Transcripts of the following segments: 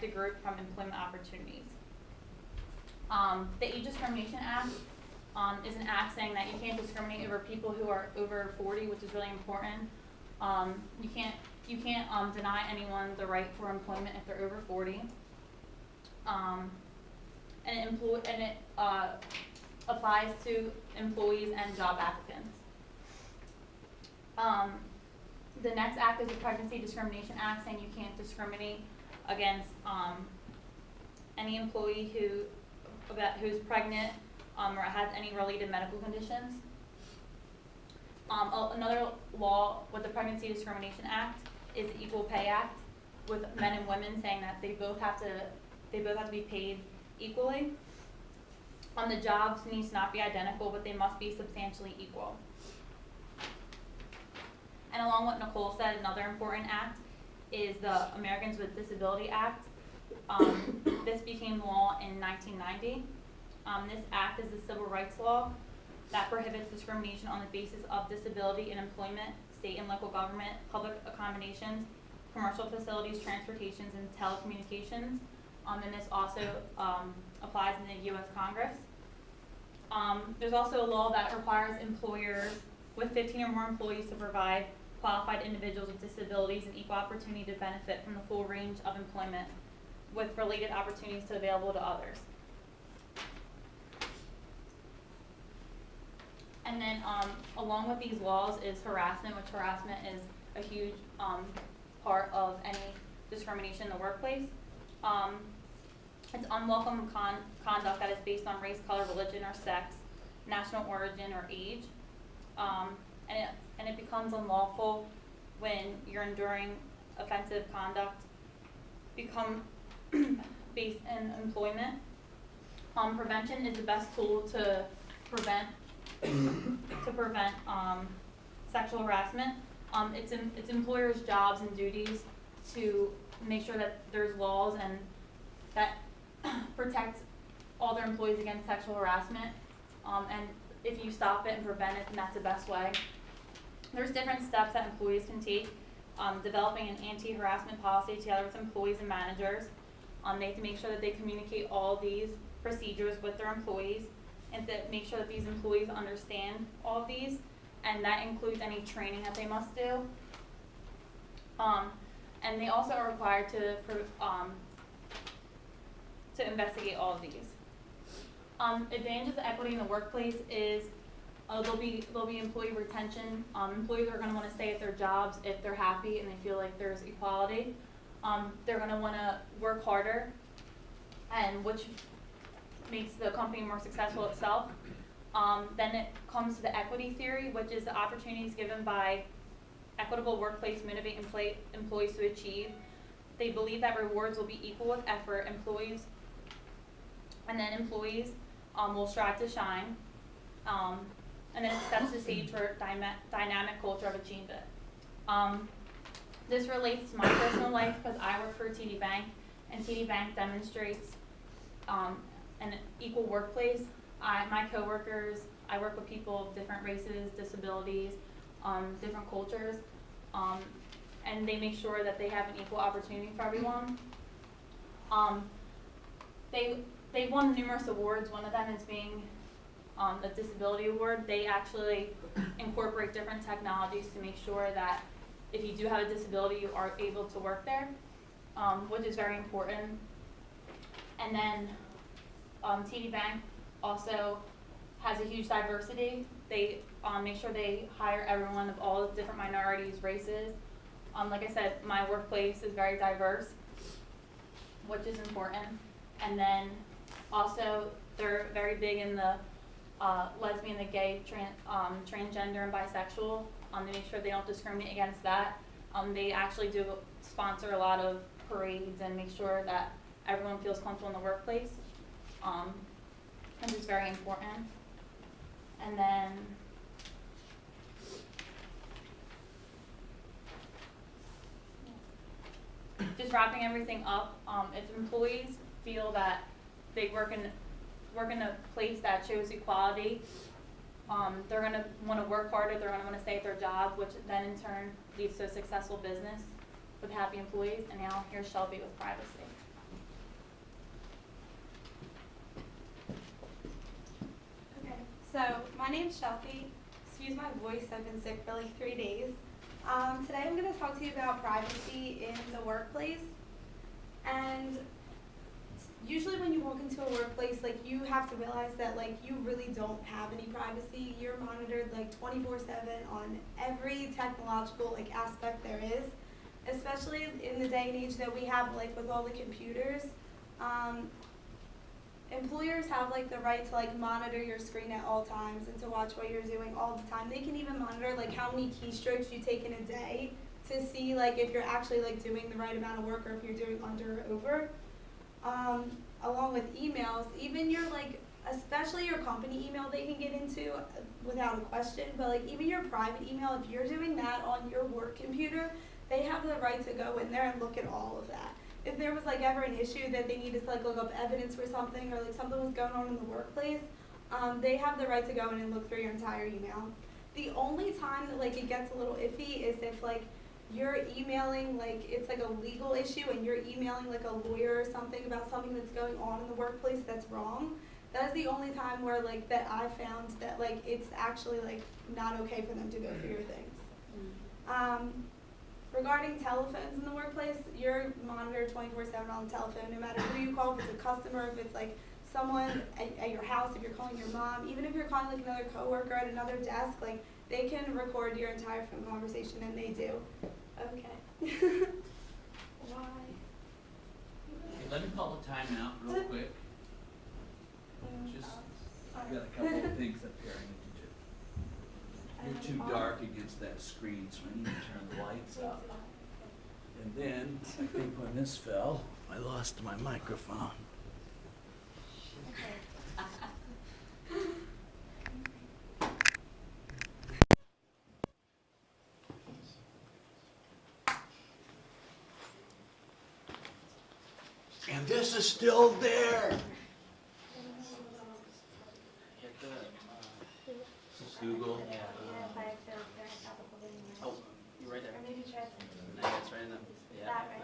protected group from employment opportunities. The Age Discrimination Act is an act saying that you can't discriminate over people who are over 40, which is really important. You can't deny anyone the right for employment if they're over 40. And it applies to employees and job applicants. The next act is the Pregnancy Discrimination Act, saying you can't discriminate against any employee who's pregnant or has any related medical conditions. Another law with the Pregnancy Discrimination Act is the Equal Pay Act, with men and women, saying that they both have to be paid equally. The jobs needs to not be identical, but they must be substantially equal. And along with what Nicole said, another important act is the Americans with Disability Act. This became law in 1990. This act is a civil rights law that prohibits discrimination on the basis of disability in employment, state and local government, public accommodations, commercial facilities, transportations, and telecommunications. And this also applies in the U.S. Congress. There's also a law that requires employers with 15 or more employees to provide qualified individuals with disabilities and equal opportunity to benefit from the full range of employment with related opportunities available to others. And then along with these laws is harassment, which harassment is a huge part of any discrimination in the workplace. It's unwelcome conduct that is based on race, color, religion, or sex, national origin, or age. And it becomes unlawful when you're enduring offensive conduct based in employment. Prevention is the best tool to prevent sexual harassment. It's employers' jobs and duties to make sure that there's laws and that protect all their employees against sexual harassment. And if you stop it and prevent it, then that's the best way. There's different steps that employees can take. Developing an anti-harassment policy together with employees and managers. They have to make sure that they communicate all these procedures with their employees and to make sure that these employees understand all of these, and that includes any training that they must do. And they also are required to investigate all of these. Advantages of equity in the workplace is there'll be employee retention. Employees are going to want to stay at their jobs if they're happy and they feel like there's equality. They're going to want to work harder, and which makes the company more successful itself. Then it comes to the equity theory, which is the opportunities given by equitable workplace motivate employees to achieve. They believe that rewards will be equal with effort. Employees will strive to shine. And then it sets the stage for dynamic culture of achievement. This relates to my personal life because I work for TD Bank, and TD Bank demonstrates an equal workplace. My coworkers, I work with people of different races, disabilities, different cultures, and they make sure that they have an equal opportunity for everyone. They've won numerous awards. One of them is being the Disability Award. They actually incorporate different technologies to make sure that if you do have a disability, you are able to work there, which is very important. And then TD Bank also has a huge diversity. They make sure they hire everyone of all different minorities, races. Like I said, my workplace is very diverse, which is important. And then also they're very big in the lesbian, the gay, transgender, and bisexual. To make sure they don't discriminate against that. They actually do sponsor a lot of parades and make sure that everyone feels comfortable in the workplace, which is very important. And then just wrapping everything up, if employees feel that they work in a place that shows equality, they're going to want to work harder, they're going to want to stay at their job, which then in turn leads to a successful business with happy employees. And now here's Shelby with privacy. So, my name's Shelby. Excuse my voice, I've been sick for like 3 days. Today I'm going to talk to you about privacy in the workplace. And usually when you walk into a workplace, like, you have to realize that, like, you really don't have any privacy. You're monitored like 24/7 on every technological like aspect there is, especially in the day and age that we have, like, with all the computers. Employers have like the right to like monitor your screen at all times and to watch what you're doing all the time. They can even monitor like how many keystrokes you take in a day to see like if you're actually like doing the right amount of work or if you're doing under or over. Along with emails, even your like, especially your company email they can get into without a question, but like even your private email, if you're doing that on your work computer, they have the right to go in there and look at all of that. If there was like ever an issue that they needed to like look up evidence for something or like something was going on in the workplace, they have the right to go in and look through your entire email. The only time that like it gets a little iffy is if like you're emailing, like it's like a legal issue and you're emailing like a lawyer or something about something that's going on in the workplace that's wrong. That is the only time where like that I've found that like it's actually like not okay for them to go through your things. Regarding telephones in the workplace, you're monitored 24/7 on the telephone, no matter who you call, if it's a customer, if it's like someone at your house, if you're calling your mom, even if you're calling like another coworker at another desk, like they can record your entire phone conversation, and they do. Okay. Why? Okay, let me call a timeout real quick. Just, I've got a couple of things up here I need to do. You're too dark against that screen, so I need to turn the lights up. And then, I think when this fell, I lost my microphone. And this is still there. This is Google. Oh, you're right there. Or maybe try No, it's right in the. Yeah. that right.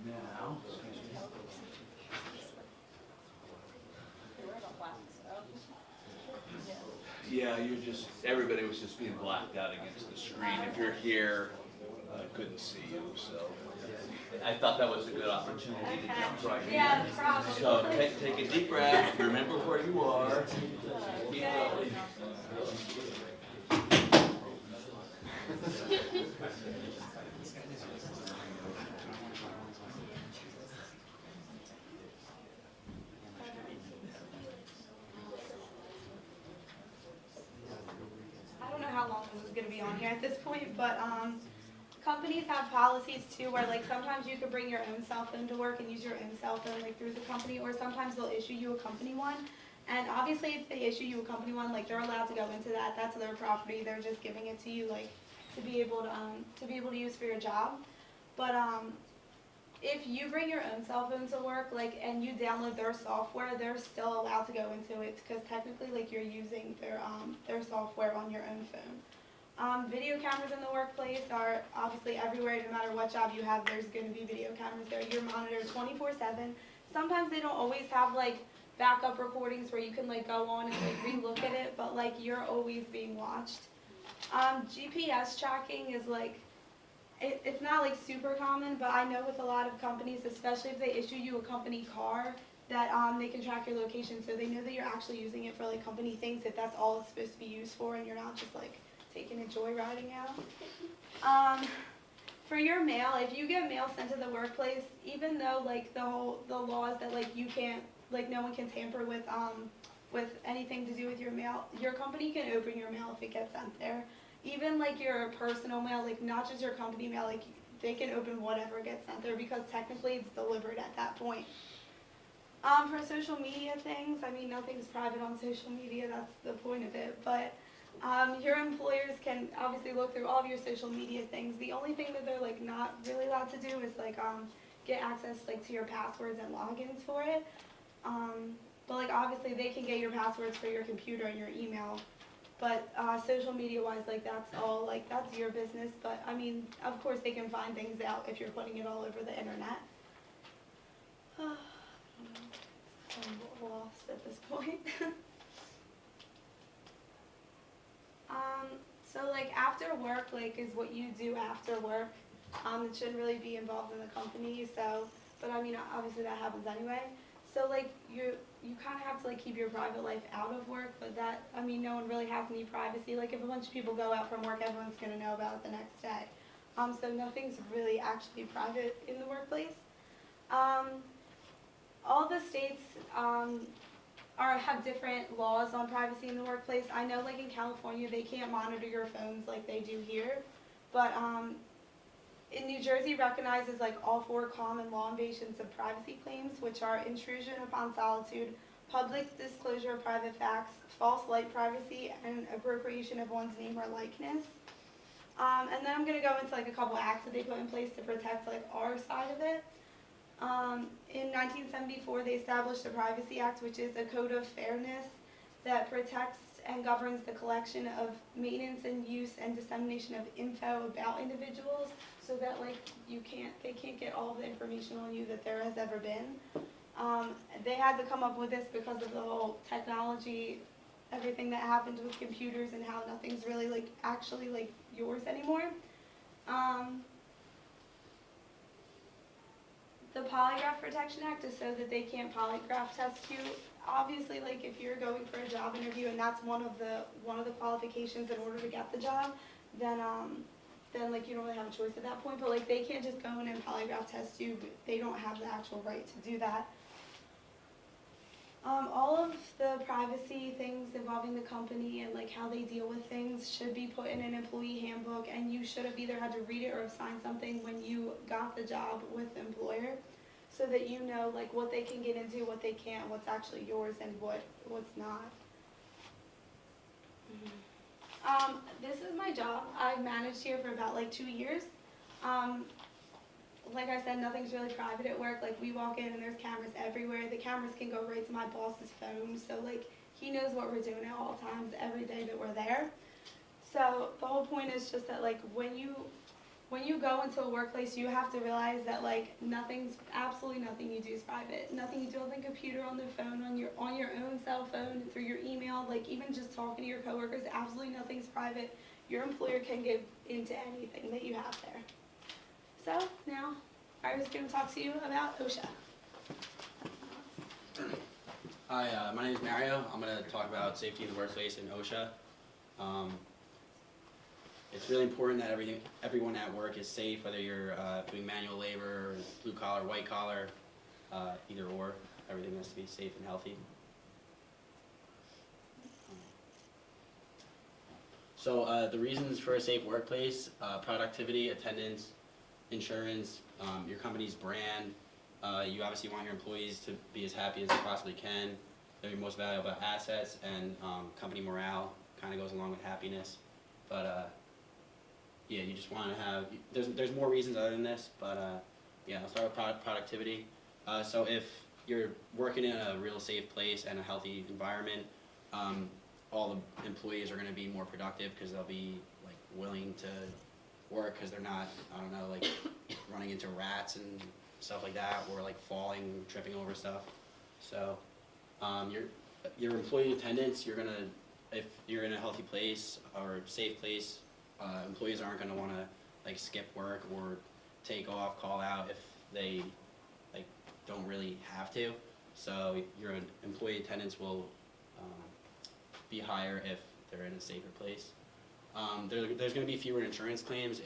Now, yeah, you're just, everybody was just being blacked out against the screen. If you're here, I couldn't see you, so. I thought that was a good opportunity to jump right in. Yeah, probably. So take a deep breath, remember where you are. Keep going. I don't know how long this is going to be on here at this point, but companies have policies too where like sometimes you could bring your own cell phone to work and use your own cell phone like through the company, or sometimes they'll issue you a company one. And obviously if they issue you a company one, like they're allowed to go into that. That's their property. They're just giving it to you like to be able to use for your job. But if you bring your own cell phone to work, like, and you download their software, they're still allowed to go into it because technically, like, you're using their software on your own phone. Video cameras in the workplace are obviously everywhere. No matter what job you have, there's going to be video cameras there. You're monitored 24/7. Sometimes they don't always have like backup recordings where you can like go on and like re-look at it, but like you're always being watched. GPS tracking is like, it's not like super common, but I know with a lot of companies, especially if they issue you a company car, that they can track your location, so they know that you're actually using it for like company things, that that's all it's supposed to be used for, and you're not just like taking a joyriding out. For your mail, if you get mail sent to the workplace, even though like the laws that like you can't, like no one can tamper with anything to do with your mail, your company can open your mail if it gets sent there. Even like your personal mail, like not just your company mail, like they can open whatever gets sent there because technically it's delivered at that point. For social media things, I mean nothing's private on social media, that's the point of it, but your employers can obviously look through all of your social media things. The only thing that they're like not really allowed to do is like get access like to your passwords and logins for it. But like obviously they can get your passwords for your computer and your email. But social media wise, like that's all, like that's your business. But I mean, of course they can find things out if you're putting it all over the internet. I'm lost at this point. like after work, like is what you do after work. It shouldn't really be involved in the company. So, but I mean, obviously that happens anyway. So like you kind of have to like keep your private life out of work, but that, I mean, no one really has any privacy. Like if a bunch of people go out from work, everyone's gonna know about it the next day. So nothing's really actually private in the workplace. All the states have different laws on privacy in the workplace. I know like in California they can't monitor your phones like they do here, but in New Jersey recognizes like all 4 common law invasions of privacy claims, which are intrusion upon solitude, public disclosure of private facts, false light privacy, and appropriation of one's name or likeness. And then I'm going to go into like a couple acts that they put in place to protect like our side of it. In 1974, they established the Privacy Act, which is a code of fairness that protects and governs the collection of maintenance and use and dissemination of info about individuals, so that like they can't get all the information on you that there has ever been. They had to come up with this because of the whole technology, everything that happened with computers and how nothing's really like actually like yours anymore. The Polygraph Protection Act is so that they can't polygraph test you. Obviously, like if you're going for a job interview and that's one of the qualifications in order to get the job, then like you don't really have a choice at that point. But like they can't just go in and polygraph test you. They don't have the actual right to do that. All of the privacy things involving the company and like how they deal with things should be put in an employee handbook, and you should have either had to read it or have signed something when you got the job with the employer, so that you know like what they can get into, what they can't, what's actually yours, and what's not. This is my job. I've managed here for about like 2 years. Like I said, nothing's really private at work. Like we walk in and there's cameras everywhere. The cameras can go right to my boss's phone, so like he knows what we're doing at all times every day that we're there. So the whole point is just that like when you go into a workplace, you have to realize that like absolutely nothing you do is private. Nothing you do on the computer, on the phone, on your own cell phone, through your email, like even just talking to your coworkers, absolutely nothing's private. Your employer can get into anything that you have there. So now I was going to talk to you about OSHA. Hi, my name is Mario. I'm going to talk about safety in the workplace and OSHA. It's really important that everyone at work is safe, whether you're doing manual labor, blue collar, white collar, either or. Everything has to be safe and healthy. So the reasons for a safe workplace: productivity, attendance, insurance, your company's brand. You obviously want your employees to be as happy as they possibly can. They're your most valuable assets, and company morale kind of goes along with happiness. But yeah, you just want to have, there's more reasons other than this, but yeah, I'll start with productivity. So if you're working in a real safe place and a healthy environment, all the employees are going to be more productive because they'll be like willing to work because they're not, I don't know, like running into rats and stuff like that, or like falling, tripping over stuff. So your employee attendance, if you're in a healthy place or safe place, employees aren't going to want to like skip work or take off, call out if they like don't really have to. So your employee attendance will be higher if they're in a safer place. There's going to be fewer insurance claims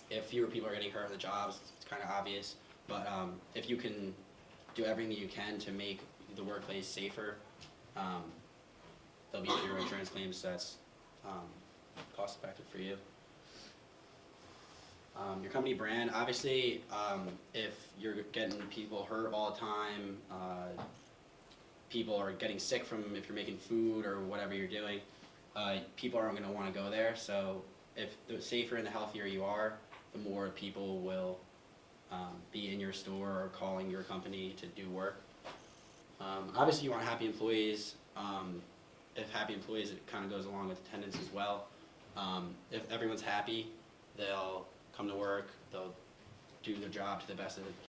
if fewer people are getting hurt on the jobs. It's kind of obvious, but if you can do everything that you can to make the workplace safer, there'll be fewer insurance claims. So that's cost effective for you. Your company brand, obviously, if you're getting people hurt all the time, people are getting sick if you're making food or whatever you're doing, people aren't going to want to go there. So if the safer and the healthier you are, the more people will be in your store or calling your company to do work. Obviously, you want happy employees. If happy employees, it kind of goes along with attendance as well. If everyone's happy, they'll come to work, they'll do their job to the best of